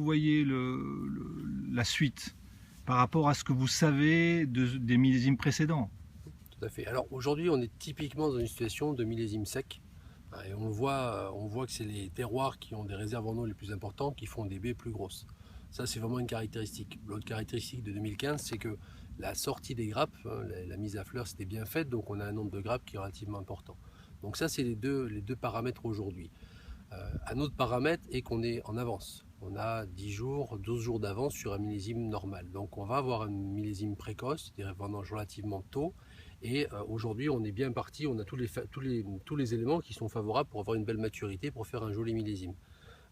voyez la suite par rapport à ce que vous savez des millésimes précédents? Tout à fait. Alors aujourd'hui, on est typiquement dans une situation de millésime sec. Et on voit que c'est les terroirs qui ont des réserves en eau les plus importantes qui font des baies plus grosses. Ça, c'est vraiment une caractéristique. L'autre caractéristique de 2015, c'est que la sortie des grappes, la mise à fleur, c'était bien faite, donc on a un nombre de grappes qui est relativement important. Donc ça, c'est les deux paramètres aujourd'hui. Un autre paramètre est qu'on est en avance. On a 10 jours, 12 jours d'avance sur un millésime normal. Donc on va avoir un millésime précoce, des vendanges relativement tôt. Et aujourd'hui, on est bien parti, on a tous les éléments qui sont favorables pour avoir une belle maturité, pour faire un joli millésime.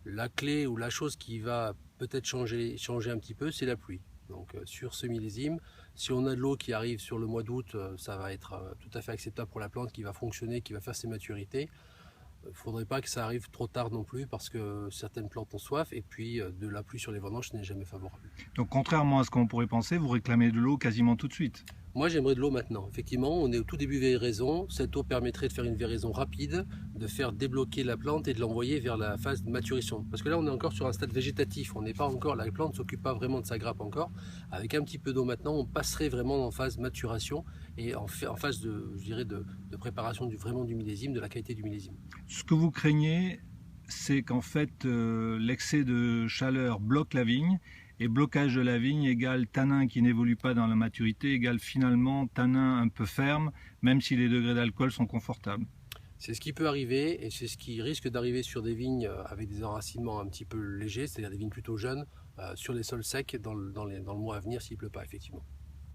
La clé ou la chose qui va peut-être changer un petit peu, c'est la pluie. Donc sur ce millésime, si on a de l'eau qui arrive sur le mois d'août, ça va être tout à fait acceptable pour la plante qui va fonctionner, qui va faire ses maturités. Il ne faudrait pas que ça arrive trop tard non plus parce que certaines plantes ont soif et puis de la pluie sur les vendanges n'est jamais favorable. Donc contrairement à ce qu'on pourrait penser, vous réclamez de l'eau quasiment tout de suite. Moi j'aimerais de l'eau maintenant. Effectivement, on est au tout début véraison. Cette eau permettrait de faire une véraison rapide, de faire débloquer la plante et de l'envoyer vers la phase de maturation. Parce que là on est encore sur un stade végétatif. On n'est pas encore, la plante ne s'occupe pas vraiment de sa grappe encore. Avec un petit peu d'eau maintenant, on passerait vraiment en phase maturation et en phase de, je dirais, de préparation vraiment du millésime, de la qualité du millésime. Ce que vous craignez, c'est qu'en fait l'excès de chaleur bloque la vigne, et blocage de la vigne égale tanin qui n'évolue pas dans la maturité, égale finalement tanin un peu ferme, même si les degrés d'alcool sont confortables. C'est ce qui peut arriver et c'est ce qui risque d'arriver sur des vignes avec des enracinements un petit peu légers, c'est-à-dire des vignes plutôt jeunes, sur les sols secs dans le mois à venir s'il ne pleut pas effectivement.